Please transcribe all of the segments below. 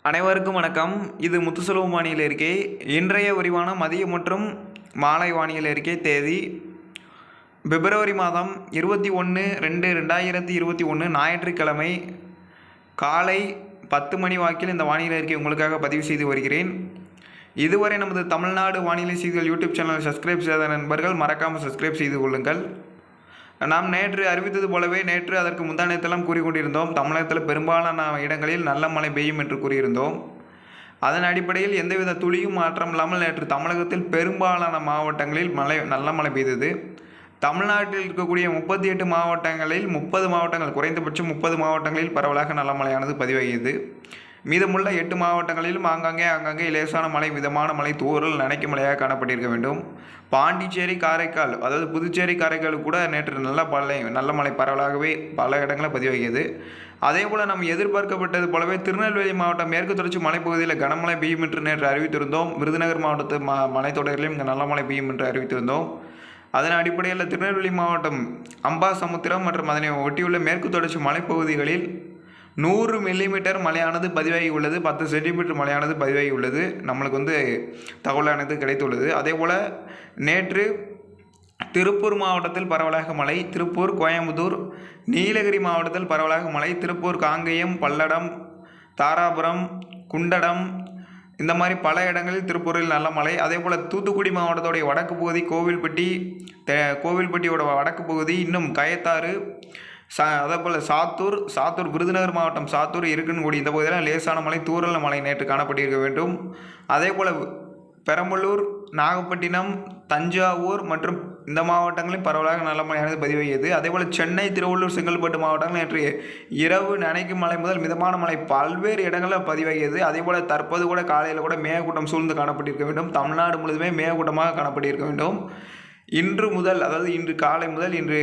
அனைவருக்கும் வணக்கம். இது முத்துசெல்வம் வானிலை அறிக்கை. இன்றைய விரிவான மதிய மற்றும் மாலை வானிலை அறிக்கை. தேதி பிப்ரவரி மாதம் 21/2/2021 ஞாயிற்றுக்கிழமை காலை 10 மணி வாக்கில் இந்த வானிலை அறிக்கை உங்களுக்காக பதிவு செய்து வருகிறேன். இதுவரை நமது தமிழ்நாடு வானிலை செய்திகள் யூடியூப் சேனலை சப்ஸ்கிரைப் செய்த நண்பர்கள் மறக்காமல் சப்ஸ்கிரைப் செய்து கொள்ளுங்கள். நாம் நேற்று அறிவித்தது போலவே நேற்று அதற்கு முந்தானத்தெல்லாம் கூறிக்கொண்டிருந்தோம். தமிழகத்தில் பெரும்பாலான இடங்களில் நல்ல மழை பெய்யும் என்று கூறியிருந்தோம். அதன் அடிப்படையில் எந்தவித துளியும் மாற்றம் இல்லாமல் நேற்று தமிழகத்தில் பெரும்பாலான மாவட்டங்களில் நல்ல மழை பெய்தது. தமிழ்நாட்டில் இருக்கக்கூடிய 38 மாவட்டங்களில் 30 மாவட்டங்கள், குறைந்தபட்சம் 30 மாவட்டங்களில் பரவலாக நல்ல மழையானது பதிவாகியது. மீதமுள்ள 8 மாவட்டங்களிலும் ஆங்காங்கே லேசான மழை, மிதமான மழை, தூறல், நனைக்கும் மழையாக காணப்பட்டிருக்க வேண்டும். பாண்டிச்சேரி, காரைக்கால், அதாவது புதுச்சேரி, காரைக்கால் கூட நேற்று நல்ல மழை பரவலாகவே பல இடங்களில் பதிவாகியது. அதேபோல் நாம் எதிர்பார்க்கப்பட்டது போலவே திருநெல்வேலி மாவட்டம் மேற்கு தொடர்ச்சி மலைப்பகுதியில் கனமழை பெய்யும் என்று நேற்று அறிவித்திருந்தோம். விருதுநகர் மாவட்டத்து மலைத்தொடரிலும் இங்கே நல்ல மழை பெய்யும் என்று அறிவித்திருந்தோம். அதன் அடிப்படையில் திருநெல்வேலி மாவட்டம் அம்பாசமுத்திரம் மற்றும் அதனை ஒட்டியுள்ள மேற்கு தொடர்ச்சி மலைப்பகுதிகளில் 100 மில்லிமீட்டர் மழையானது பதிவாகி உள்ளது. 10 சென்டிமீட்டர் மழையானது பதிவாகி உள்ளது. நம்மளுக்கு தகவலானது கிடைத்துள்ளது. அதேபோல் நேற்று திருப்பூர் மாவட்டத்தில் பரவலாக மழை, திருப்பூர், கோயம்புத்தூர், நீலகிரி மாவட்டத்தில் பரவலாக மழை, திருப்பூர், காங்கேயம், பல்லடம், தாராபுரம், குண்டடம், இந்த மாதிரி பல இடங்களில் திருப்பூரில் நல்ல மழை. அதேபோல் தூத்துக்குடி மாவட்டத்துடைய வடக்கு பகுதி, கோவில்பட்டியோட வடக்கு பகுதி, இன்னும் கயத்தாறு, அதேபோல் சாத்தூர், விருதுநகர் மாவட்டம் சாத்தூர், இருக்கன்குடி, இந்த பகுதியில் லேசான மழை, தூறல் மழை நேற்று காணப்பட்டிருக்க வேண்டும். அதேபோல் பெரம்பலூர், நாகப்பட்டினம், தஞ்சாவூர் மற்றும் இந்த மாவட்டங்களில் பரவலாக நல்ல மழையானது பதிவாகியது. அதேபோல் சென்னை, திருவள்ளூர், செங்கல்பட்டு மாவட்டங்கள் நேற்று இரவு நனைக்கும் மழை முதல் மிதமான மழை பல்வேறு இடங்களில் பதிவாகியது. அதேபோல் தற்போது கூட காலையில் கூட மேகக்கூட்டம் சூழ்ந்து காணப்பட்டிருக்க வேண்டும். தமிழ்நாடு முழுவதுமே மேகக்கூட்டமாக காணப்பட்டிருக்க வேண்டும். இன்று முதல், அதாவது இன்று காலை முதல் இன்று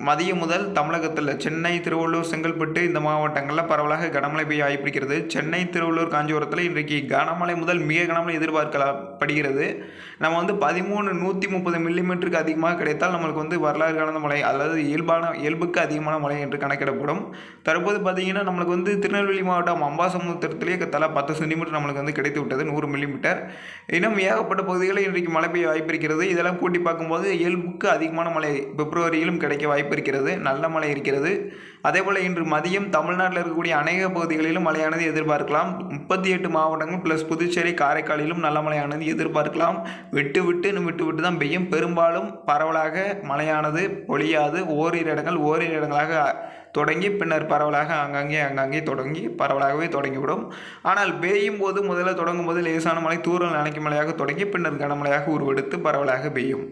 மதியம் முதல் தமிழகத்தில் சென்னை, திருவள்ளூர், செங்கல்பட்டு இந்த மாவட்டங்களில் பரவலாக கனமழை பெய்ய வாய்ப்பிருக்கிறது. சென்னை, திருவள்ளூர், காஞ்சிபுரத்தில் இன்றைக்கு கனமழை முதல் மிக கனமழை எதிர்பார்க்கப்படுகிறது. நம்ம 130 மில்லிமீட்டருக்கு அதிகமாக கிடைத்தால் நம்மளுக்கு வரலாறு கலந்த மழை, அதாவது இயல்புக்கு அதிகமான மழை என்று கணக்கிடப்படும். தற்போது பார்த்தீங்கன்னா நம்மளுக்கு திருநெல்வேலி மாவட்டம் அம்பாசமுத்திரத்திலே தலா 10 சென்டிமீட்டர் நம்மளுக்கு கிடைத்து விட்டது, 100 மில்லிமீட்டர். இன்னும் ஏகப்பட்ட பகுதிகளில் இன்றைக்கு மழை பெய்ய வாய்ப்பிருக்கிறது. இதெல்லாம் கூட்டி பார்க்கும்போது இயல்புக்கு அதிகமான மழை பிப்ரவரியிலும் கிடைக்க வாய்ப்பு இருக்கிறது, நல்ல மழை இருக்கிறது. அதேபோல் இன்று மதியம் தமிழ்நாட்டில் இருக்கக்கூடிய அநேக பகுதிகளிலும் மழையானது எதிர்பார்க்கலாம். 38 மாவட்டங்கள் ப்ளஸ் புதுச்சேரி, காரைக்காலிலும் நல்ல மழையானது எதிர்பார்க்கலாம். விட்டு தான் பெய்யும். பெரும்பாலும் பரவலாக மழையானது பொழியாது. ஓரிரு இடங்களாக தொடங்கி பின்னர் பரவலாக அங்கங்கே தொடங்கி பரவலாகவே தொடங்கிவிடும். ஆனால் பெய்யும் போது முதல்ல தொடங்கும் போது லேசான மழை, தூறல், நனைக்கும் மழையாக தொடங்கி பின்னர் கனமழையாக உருவெடுத்து பரவலாக பெய்யும்.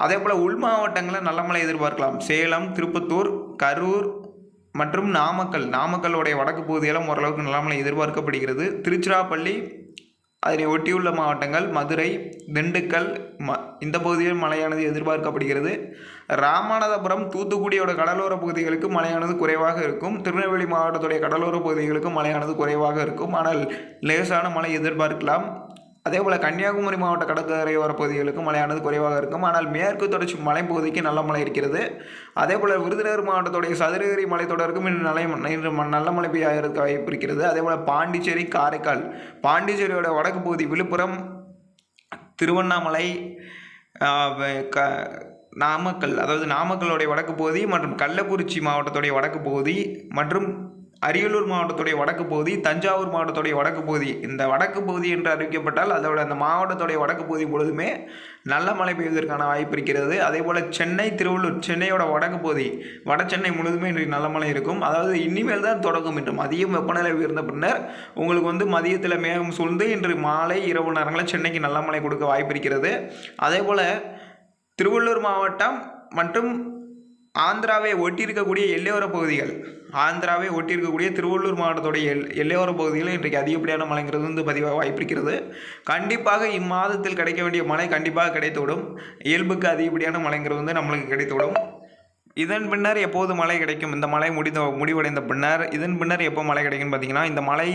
அதேபோல் உள் மாவட்டங்களில் நல்ல மழை எதிர்பார்க்கலாம். சேலம், திருப்பத்தூர், கரூர் மற்றும் நாமக்கல்லுடைய வடக்கு பகுதியெல்லாம் ஓரளவுக்கு நல்ல மழை எதிர்பார்க்கப்படுகிறது. திருச்சிராப்பள்ளி, அதனை ஒட்டியுள்ள மாவட்டங்கள், மதுரை, திண்டுக்கல், இந்த பகுதியில் மழையானது எதிர்பார்க்கப்படுகிறது. ராமநாதபுரம், தூத்துக்குடியோட கடலோர பகுதிகளுக்கு மழையானது குறைவாக இருக்கும். திருநெல்வேலி மாவட்டத்துடைய கடலோர பகுதிகளுக்கு மழையானது குறைவாக இருக்கும். ஆனால் லேசான மழை எதிர்பார்க்கலாம். அதேபோல் கன்னியாகுமரி மாவட்ட கடற்கரையோர பகுதிகளுக்கு மழையானது குறைவாக இருக்கும். ஆனால் மேற்கு தொடர்ச்சி மலைப்பகுதிக்கு நல்ல மழை இருக்கிறது. அதேபோல் விருதுநகர் மாவட்டத்துடைய சதுரகிரி மலைத்தொடருக்கும் இன்று நல்ல மழை பெய்ய வாய்ப்பு இருக்கிறது. அதேபோல் பாண்டிச்சேரி, காரைக்கால், பாண்டிச்சேரியோட வடக்கு பகுதி, விழுப்புரம், திருவண்ணாமலை, நாமக்கல், அதாவது நாமக்கலுடைய வடக்கு பகுதி மற்றும் கள்ளக்குறிச்சி மாவட்டத்துடைய வடக்கு பகுதி மற்றும் அரியலூர் மாவட்டத்துடைய வடக்கு பகுதி, தஞ்சாவூர் மாவட்டத்துடைய வடக்கு பகுதி, இந்த வடக்கு பகுதி என்று அறிவிக்கப்பட்டால் அந்த மாவட்டத்துடைய வடக்கு பகுதி முழுவதுமே நல்ல மழை பெய்வதற்கான வாய்ப்பு இருக்கிறது. அதேபோல் சென்னை, திருவள்ளூர், சென்னையோட வடக்கு பகுதி, வட சென்னை முழுவதுமே இன்றைக்கு நல்ல மழை இருக்கும். அதாவது இனிமேல் தான் தொடங்கும். இன்று மதியம் வெப்பநிலை உயர்ந்த பின்னர் உங்களுக்கு மதியத்தில் மேகம் சூழ்ந்து இன்று மாலை இரவு நேரங்களில் சென்னைக்கு நல்ல மழை கொடுக்க வாய்ப்பு இருக்கிறது. அதேபோல் திருவள்ளூர் மாவட்டம் மற்றும் ஆந்திராவை ஒட்டியிருக்கக்கூடிய எல்லையோர பகுதிகள், திருவள்ளூர் மாவட்டத்துடைய எல்லையோர பகுதிகளில் இன்றைக்கு அதிகப்படியான மழைங்கிறது பதிவாக வாய்ப்பிருக்கிறது. கண்டிப்பாக இம்மாதத்தில் கிடைக்க வேண்டிய மழை கண்டிப்பாக கிடைத்துவிடும். இயல்புக்கு அதிகப்படியான மழைங்கிறது நம்மளுக்கு கிடைத்துவிடும். இதன் பின்னர் எப்போது மழை கிடைக்கும்? இந்த மழை முடிவடைந்த பின்னர் இதன் பின்னர் எப்போ மழை கிடைக்கும்னு பார்த்தீங்கன்னா, இந்த மழை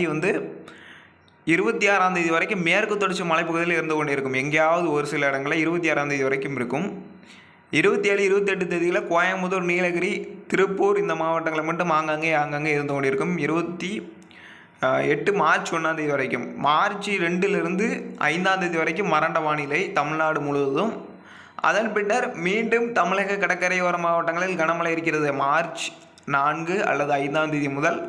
26ஆம் தேதி வரைக்கும் மேற்கு தொடர்ச்சி மலைப்பகுதியில் இருந்து கொண்டு இருக்கும். எங்கேயாவது ஒரு சில இடங்களில் 26ஆம் தேதி வரைக்கும் இருக்கும். 27, 28 தேதிகளில் கோயம்புத்தூர், நீலகிரி, திருப்பூர் இந்த மாவட்டங்களில் மட்டும் ஆங்காங்கே இருந்து கொண்டிருக்கும். 8 மார்ச் 1ஆம் தேதி வரைக்கும், மார்ச் 2லிருந்து 5ஆம் தேதி வரைக்கும் வறண்ட வானிலை தமிழ்நாடு முழுவதும். அதன் பின்னர் மீண்டும் தமிழக கடற்கரையோர மாவட்டங்களில் கனமழை இருக்கிறது. மார்ச் 4 அல்லது 5ஆம் தேதி முதல்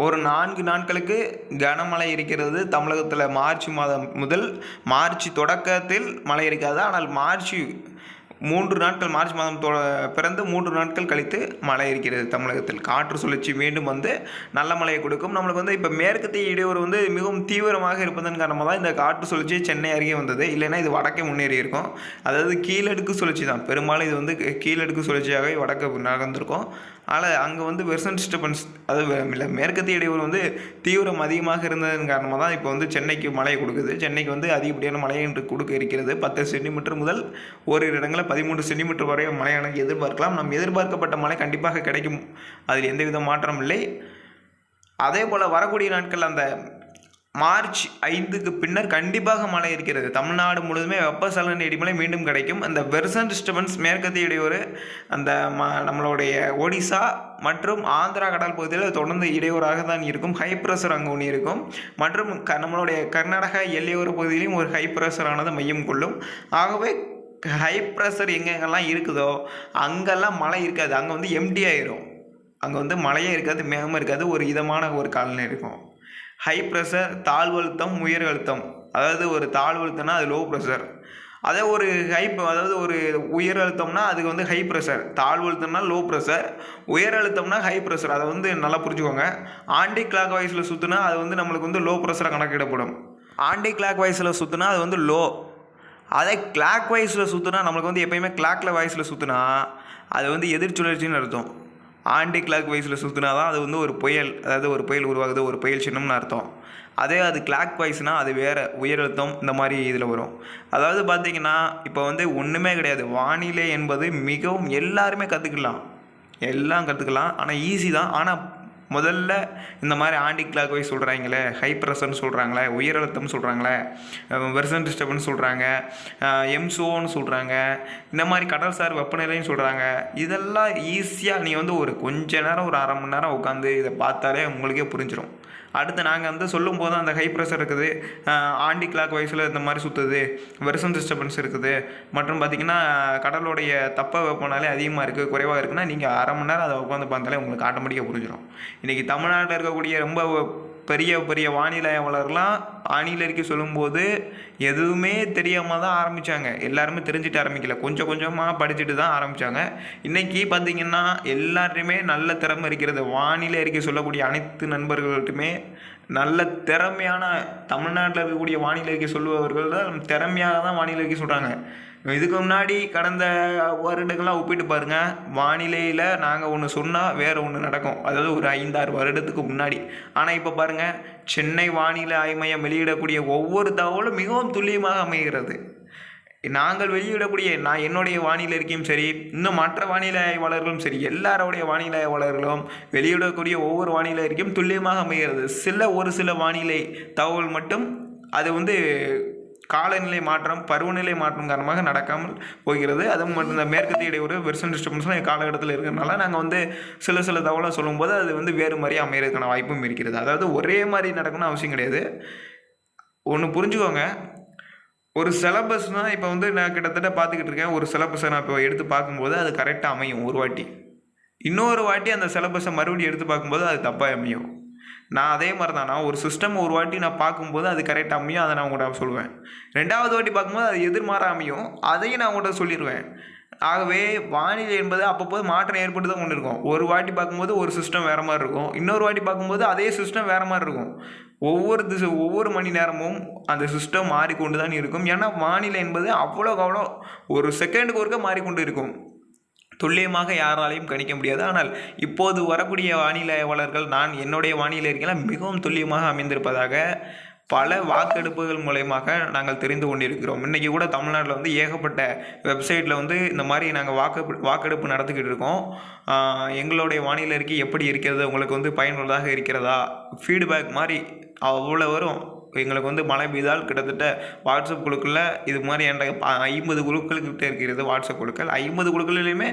ஒரு 4 நாட்களுக்கு கனமழை இருக்கிறது தமிழகத்தில். மார்ச் மாதம் முதல் மார்ச் தொடக்கத்தில் மழை இருக்காது. ஆனால் மார்ச் 3 நாட்கள், மார்ச் மாதம் பிறந்து 3 நாட்கள் கழித்து மழை இருக்கிறது தமிழகத்தில். காற்று சுழற்சி மீண்டும் நல்ல மழையை கொடுக்கும். நம்மளுக்கு இப்போ மேற்கத்திய இடையூறு மிகவும் தீவிரமாக இருப்பதன் காரணமாக தான் இந்த காற்று சுழற்சி சென்னை அருகே வந்தது. இல்லைன்னா இது வடக்கே முன்னேறி இருக்கும். அதாவது கீழடுக்கு சுழற்சி தான் பெரும்பாலும். இது கீழடுக்கு சுழற்சியாகவே வடக்கு நகர்ந்திருக்கும். ஆனால் அங்கே வெர்சன் டிஸ்டர்பன்ஸ், இல்லை மேற்கத்திய இடையூறு தீவிரம் அதிகமாக இருந்ததன் காரணமாக தான் இப்போ சென்னைக்கு மழையை கொடுக்குது. சென்னைக்கு அதிகப்படியான மழை என்று கொடுக்க இருக்கிறது. 10 சென்டிமீட்டர் முதல் ஓரிரு இடங்களில் 13 சென்டிமீட்டர் வரை மழையான எதிர்பார்க்கலாம். நம் எதிர்பார்க்கப்பட்ட மழை கண்டிப்பாக கிடைக்கும், அதில் எந்தவித மாற்றம் இல்லை. அதே போல் வரக்கூடிய நாட்கள் அந்த மார்ச் 5க்கு பின்னர் கண்டிப்பாக மழை இருக்கிறது. தமிழ்நாடு முழுவதுமே வெப்பசலன இடிமலை மீண்டும் கிடைக்கும். அந்த வெர்சன் டிஸ்டர்பன்ஸ் மேற்கத்திய இடையூறு அந்த நம்மளுடைய ஒடிசா மற்றும் ஆந்திரா கடல் பகுதியில் தொடர்ந்து இடையூறாக தான் இருக்கும். ஹை ப்ரெஷர் அங்கே ஒன்று இருக்கும். மற்றும் நம்மளுடைய கர்நாடகா எல்லையோர பகுதியிலையும் ஒரு ஹை ப்ரெஷரானது மையம் கொள்ளும். ஆகவே ஹை ப்ரெஷர் எங்கெங்கெல்லாம் இருக்குதோ அங்கெல்லாம் மழை இருக்காது. அங்கே எம்டி ஆயிரும். அங்கே மழையே இருக்காது, மேகமும் இருக்காது, ஒரு இதமான ஒரு காலநிலை இருக்கும். ஹை ப்ரெஷர், தாழ்வு அழுத்தம், உயர் அழுத்தம். அதாவது ஒரு தாழ்வு அழுத்தம்னா அது லோ ப்ரெஷர். அதே ஒரு அதாவது ஒரு உயர் அழுத்தம்னா அதுக்கு ஹை ப்ரெஷர். தாழ்வு அழுத்தம்னா லோ ப்ரெஷர், உயர் அழுத்தம்னா ஹை ப்ரெஷர். அதை நல்லா புரிஞ்சுக்கோங்க. ஆன்டி கிளாக் வைஸில் சுற்றுனா அது நம்மளுக்கு லோ ப்ரெஷரை கணக்கிடப்படும். ஆன்டி கிளாக் வைஸில் சுற்றுனா அது லோ. அதே கிளாக் வைஸில் சுற்றுனா நம்மளுக்கு எப்போயுமே கிளாக்கில் வைஸில் சுற்றுனா அது எதிர்ச்சுழற்சின்னு அர்த்தம். ஆன்டி கிளாக் வைஸில் சுற்றினா தான் அது ஒரு புயல், அதாவது ஒரு புயல் உருவாகுது, ஒரு புயல் சின்னம்னு அர்த்தம். அதே அது கிளாக் வைஸ்னால் அது வேறு, உயரழுத்தம் இந்த மாதிரி இதில் வரும். அதாவது பார்த்திங்கன்னா இப்போ ஒன்றுமே கிடையாது. வானிலை என்பது மிகவும் எல்லாருமே கற்றுக்கலாம், எல்லாம் கற்றுக்கலாம். ஆனால் ஈஸி தான். ஆனால் முதல்ல இந்த மாதிரி ஆன்டி கிளாக் வைஸ் சொல்கிறாங்களே, ஹை ப்ரெஷர்னு சொல்கிறாங்களே, உயரழுத்தம்னு சொல்கிறாங்களே, வெர்சன் டிஸ்டர்பன்ஸ் சொல்கிறாங்க, எம்சோன்னு சொல்கிறாங்க, இந்த மாதிரி கடல்சார் வெப்பநிலைன்னு சொல்கிறாங்க. இதெல்லாம் ஈஸியாக நீ ஒரு கொஞ்ச நேரம், ஒரு அரை மணி நேரம் உட்காந்து இதை பார்த்தாலே உங்களுக்கே புரிஞ்சிடும். அடுத்து நாங்கள் சொல்லும் போது அந்த ஹை ப்ரெஷர் இருக்குது, ஆன்டி கிளாக் வைஸில் இந்த மாதிரி சுற்றுது, வெர்சன் டிஸ்டர்பன்ஸ் இருக்குது, மற்றும் பார்த்திங்கன்னா கடலுடைய தப்ப வெப்பநிலை அதிகமாக இருக்குது, குறைவாக இருக்குன்னா நீங்கள் அரை மணி நேரம் அதை உட்காந்து பார்த்தாலே உங்களுக்கு ஆட்டோமேட்டிக்காக புரிஞ்சிடும். இன்றைக்கி தமிழ்நாட்டில் இருக்கக்கூடிய ரொம்ப பெரிய பெரிய வானிலை ஆய்வாளர்லாம் வானிலை அறிக்கை சொல்லும்போது எதுவுமே தெரியாமல் தான் ஆரம்பித்தாங்க. எல்லாருமே தெரிஞ்சுட்டு ஆரம்பிக்கல, கொஞ்சம் கொஞ்சமாக படிச்சுட்டு தான் ஆரம்பித்தாங்க. இன்றைக்கி பார்த்திங்கன்னா எல்லாருமே நல்ல திறமை இருக்கிறது. வானிலை அறிக்கை சொல்லக்கூடிய அனைத்து நண்பர்கள்ட்டுமே நல்ல திறமையான, தமிழ்நாட்டில் இருக்கக்கூடிய வானிலை அறிக்கை சொல்லுபவர்கள் தான் திறமையாக தான் வானிலை அறிக்கை சொல்கிறாங்க. இதுக்கு முன்னாடி கடந்த வருடங்கள்லாம் ஒப்பிட்டு பாருங்கள். வானிலையில் நாங்கள் ஒன்று சொன்னால் வேறு ஒன்று நடக்கும், அதாவது ஒரு 5-6 வருடத்துக்கு முன்னாடி. ஆனால் இப்போ பாருங்கள், சென்னை வானிலை ஆய்வு மையம் வெளியிடக்கூடிய ஒவ்வொரு தகவலும் மிகவும் துல்லியமாக அமைகிறது. நாங்கள் வெளியிடக்கூடிய என்னுடைய வானிலை அறிக்கையும் சரி, இன்னும் மற்ற வானிலை ஆய்வாளர்களும் சரி, எல்லாருடைய வானிலை ஆய்வாளர்களும் வெளியிடக்கூடிய ஒவ்வொரு வானிலை அறிக்கையும் துல்லியமாக அமைகிறது. ஒரு சில வானிலை தகவல் மட்டும் அது காலநிலை மாற்றம், பருவநிலை மாற்றம் காரணமாக நடக்காமல் போகிறது. அதுவும் மட்டும் இந்த மேற்கத்திய இடையூறு, வெர்சன் டிஸ்டர்பன்ஸ்லாம் காலகட்டத்தில் இருக்கிறதுனால நாங்கள் சில தகவலை சொல்லும்போது அது வேறு மாதிரி அமைகிறதுக்கான வாய்ப்பும் இருக்கிறது. அதாவது ஒரே மாதிரி நடக்கணும்னு அவசியம் கிடையாது. ஒன்று புரிஞ்சுக்கோங்க, ஒரு சிலபஸ்னால் இப்போ நான் கிட்டத்தட்ட பார்த்துக்கிட்டு இருக்கேன். ஒரு சிலபஸை நான் இப்போ எடுத்து பார்க்கும்போது அது கரெக்டாக அமையும் ஒரு வாட்டி. இன்னொரு வாட்டி அந்த சிலபஸை மறுபடியும் எடுத்து பார்க்கும்போது அது தப்பாக அமையும். நான் அதே மாதிரி தான், நான் ஒரு சிஸ்டம் ஒரு வாட்டி நான் பார்க்கும்போது அது கரெக்டாக அமையும், அதை நான் உங்கள்கிட்ட சொல்லுவேன். 2வது வாட்டி பார்க்கும்போது அது எதிர்மாறாக அமையும், அதையும் நான் உங்கள்கிட்ட சொல்லிடுவேன். ஆகவே வானிலை என்பது அப்பப்போது மாற்றம் ஏற்பட்டு தான் கொண்டு இருக்கும். ஒரு வாட்டி பார்க்கும்போது ஒரு சிஸ்டம் வேறு மாதிரி இருக்கும், இன்னொரு வாட்டி பார்க்கும்போது அதே சிஸ்டம் வேறு மாதிரி இருக்கும். ஒவ்வொரு மணி நேரமும் அந்த சிஸ்டம் மாறிக்கொண்டு தான் இருக்கும். ஏன்னா வானிலை என்பது அவ்வளோ ஒரு செகண்டுக்கு ஒருக்க மாறிக்கொண்டு இருக்கும். துல்லியமாக யாராலையும் கணிக்க முடியாது. ஆனால் இப்போது வரக்கூடிய வானிலை ஆய்வாளர்கள், என்னுடைய வானிலை அறிக்கையெல்லாம் மிகவும் துல்லியமாக அமைந்திருப்பதாக பல வாக்கெடுப்புகள் மூலயமாக நாங்கள் தெரிந்து கொண்டிருக்கிறோம். இன்றைக்கி கூட தமிழ்நாட்டில் ஏகப்பட்ட வெப்சைட்டில் இந்த மாதிரி நாங்கள் வாக்கெடுப்பு நடத்திக்கிட்டு இருக்கோம். எங்களுடைய வானிலை அறிக்கை எப்படி இருக்கிறது, உங்களுக்கு பயனுள்ளதாக இருக்கிறதா, ஃபீட்பேக் மாதிரி அவ்வளோ வரும். எங்களுக்கு மழை பெய்தால் கிட்டத்தட்ட வாட்ஸ்அப் குழுக்களில் இது மாதிரி என்கிட்ட 50 குழுக்கள்கிட்ட இருக்கிறது. வாட்ஸ்அப் குழுக்கள் 50 குழுக்களிலையுமே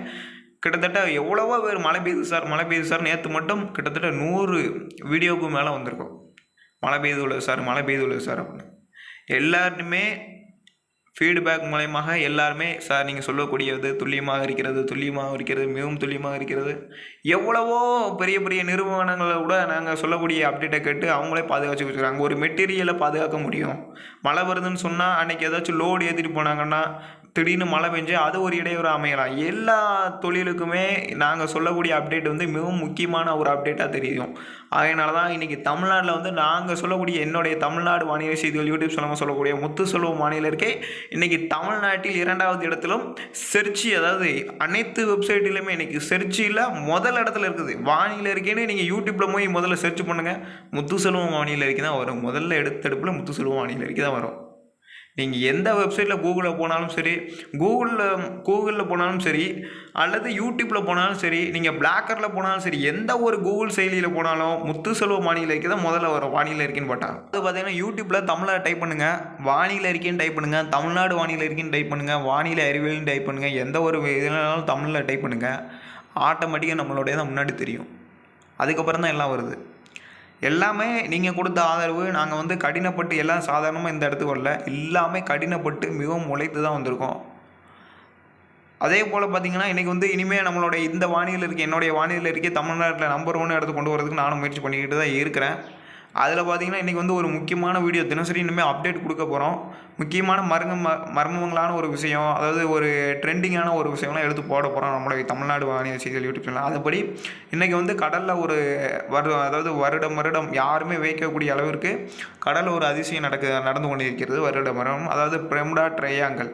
கிட்டத்தட்ட எவ்வளவோ பேர் மழை பெய்யுது சார், மழை பெய்யுது சார். நேற்று மட்டும் கிட்டத்தட்ட 100 வீடியோவுக்கு மேலே வந்திருக்கும். மழை பெய்துள்ளது சார், மழை பெய்துள்ளது சார் அப்படின்னு. எல்லாருமே ஃபீட்பேக் மூலயமாக எல்லாருமே சார் நீங்கள் சொல்லக்கூடியது துல்லியமாக இருக்கிறது, மிகவும் துல்லியமாக இருக்கிறது. எவ்வளவோ பெரிய பெரிய நிறுவனங்களை கூட நாங்கள் சொல்லக்கூடிய அப்டேட்டை கேட்டு அவங்களே பாதுகாத்து வச்சுக்கிறாங்க. ஒரு மெட்டீரியலை பாதுகாக்க முடியும். மழை வருதுன்னு சொன்னால் அன்றைக்கி ஏதாச்சும் லோடு ஏற்றிட்டு போனாங்கன்னா திடீர்னு மழை பெஞ்சு அது ஒரு இடையூறு அமையலாம். எல்லா தொழிலுக்குமே நாங்கள் சொல்லக்கூடிய அப்டேட் மிகவும் முக்கியமான ஒரு அப்டேட்டாக தெரியும். அதனால தான் இன்றைக்கி தமிழ்நாட்டில் நாங்கள் சொல்லக்கூடிய என்னுடைய தமிழ்நாடு வானிலை செய்திகள் யூடியூப் சேனலில் சொல்லக்கூடிய முத்துசெல்வம் வானிலை இருக்கே இன்றைக்கி தமிழ்நாட்டில் 2வது இடத்திலும் செர்ச்சி, அதாவது அனைத்து வெப்சைட்டிலுமே இன்றைக்கி செர்ச்சியில் முதல் இடத்துல இருக்குது. வானிலை இருக்கேன்னு நீங்கள் யூடியூப்பில் போய் முதல்ல செர்ச் பண்ணுங்கள், முத்துசெல்வம் வானிலை இருக்கை தான் வரும். முதல்ல எடுத்தெடுப்பில் முத்துசெல்வம் வானிலை இருக்கை தான் வரும். நீங்கள் எந்த வெப்சைட்டில் கூகுளில் போனாலும் சரி, கூகுளில் போனாலும் சரி, அல்லது யூடியூப்பில் போனாலும் சரி, நீங்கள் பிளாக்கரில் போனாலும் சரி, எந்த ஒரு கூகுள் செயலியில் போனாலும் முத்துசெல்வம் வானிலை இருக்கை தான் முதல்ல வரும். வானிலை இருக்கேன்னு போட்டால் அது பார்த்தீங்கன்னா யூடியூப்பில் தமிழில் டைப் பண்ணுங்கள், வானிலை இருக்கேன்னு டைப் பண்ணுங்கள், தமிழ்நாடு வானிலை இருக்கேன்னு டைப் பண்ணுங்கள், வானிலை அறிவியல்னு டைப் பண்ணுங்கள், எந்த ஒரு இதனாலும் தமிழில் டைப் பண்ணுங்கள், ஆட்டோமேட்டிக்காக நம்மளுடைய தான் முன்னாடி தெரியும். அதுக்கப்புறம் தான் எல்லாம் வருது. எல்லாமே நீங்கள் கொடுத்த ஆதரவு. நாங்கள் கடினப்பட்டு எல்லாம் சாதாரணமாக இந்த இடத்துக்கு வரல, எல்லாமே கடினப்பட்டு மிகவும் உழைத்து தான் வந்திருக்கோம். அதே போல் பார்த்திங்கன்னா இன்றைக்கி இனிமேல் நம்மளுடைய இந்த வானிலை இருக்கே, என்னுடைய வானிலை இருக்கே தமிழ்நாட்டில் நம்பர் 1 இடத்துக்கு கொண்டு வரதுக்கு நானும் முயற்சி பண்ணிக்கிட்டு தான் இருக்கிறேன். அதில் பார்த்திங்கன்னா இன்றைக்கி ஒரு முக்கியமான வீடியோ தினசரி இனிமேல் அப்டேட் கொடுக்க போகிறோம். முக்கியமான மர்மங்களான ஒரு விஷயம், அதாவது ஒரு ட்ரெண்டிங்கான ஒரு விஷயம்லாம் எடுத்து போட போகிறோம் நம்மளுடைய தமிழ்நாடு வானிலை செய்திகள் யூடியூப் சேனல். அதுபடி இன்றைக்கி கடலில் ஒரு அதாவது வருடம் யாருமே வைக்கக்கூடிய அளவிற்கு கடலில் ஒரு அதிசயம் நடந்து கொண்டு இருக்கிறது. வருடம் அதாவது பெர்முடா ட்ரையாங்கிள்.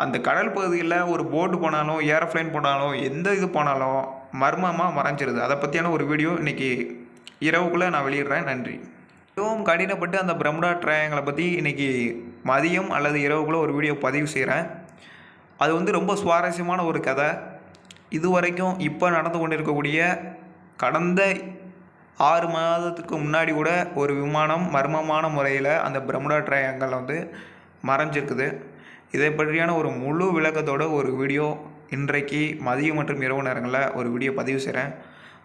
அந்த கடல் பகுதியில் ஒரு போட்டு போனாலும், ஏரோப்ளைன் போனாலும், எந்த இது போனாலும் மர்மமாக மறைஞ்சிருது. அதை பற்றியான ஒரு வீடியோ இன்றைக்கி இரவுக்குள்ளே நான் வெளியிடுறேன். நன்றி. மிகவும் கடினப்பட்டு அந்த பெர்முடா ட்ரையாங்கிளை பற்றி இன்றைக்கி மதியம் அல்லது இரவுக்குள்ளே ஒரு வீடியோ பதிவு செய்கிறேன். அது ரொம்ப சுவாரஸ்யமான ஒரு கதை. இதுவரைக்கும் இப்போ நடந்து கொண்டிருக்கக்கூடிய கடந்த 6 மாதத்துக்கு முன்னாடி கூட ஒரு விமானம் மர்மமான முறையில் அந்த பெர்முடா ட்ரையாங்கிளில் மறைஞ்சிருக்குது. இதை பற்றியான ஒரு முழு விளக்கத்தோட ஒரு வீடியோ இன்றைக்கு மதியம் மற்றும் இரவு நேரங்களில் ஒரு வீடியோ பதிவு செய்கிறேன்.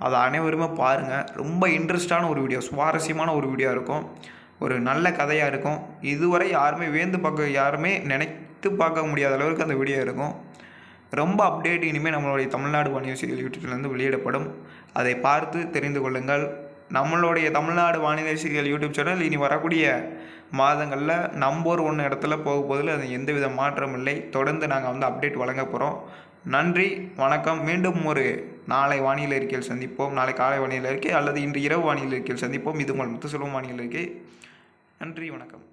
அதை அனைவருமே பாருங்கள். ரொம்ப இன்ட்ரெஸ்டான ஒரு வீடியோ, சுவாரஸ்யமான ஒரு வீடியோ இருக்கும், ஒரு நல்ல கதையாக இருக்கும். இதுவரை யாருமே நினைத்து பார்க்க முடியாத அளவுக்கு அந்த வீடியோ இருக்கும். ரொம்ப அப்டேட் இனிமேல் நம்மளுடைய தமிழ்நாடு வானிலை செய்திகள் யூடியூப்லேருந்து வெளியிடப்படும். அதை பார்த்து தெரிந்து கொள்ளுங்கள். நம்மளுடைய தமிழ்நாடு வானிலை செய்திகள் யூடியூப் சேனல் இனி வரக்கூடிய மாதங்களில் நம்பர் 1 இடத்துல போகும்போதில் அது எந்தவித மாற்றம் இல்லை. தொடர்ந்து நாங்கள் அப்டேட் வழங்க போகிறோம். நன்றி, வணக்கம். மீண்டும் ஒரு நாளை வானிலை அறிக்கையில் சந்திப்போம். நாளை காலை வானிலை அறிக்கை அல்லது இன்று இரவு வானிலை அறிக்கையில் சந்திப்போம். இது உங்கள் முத்துசெல்வம் வானிலை அறிக்கை. நன்றி, வணக்கம்.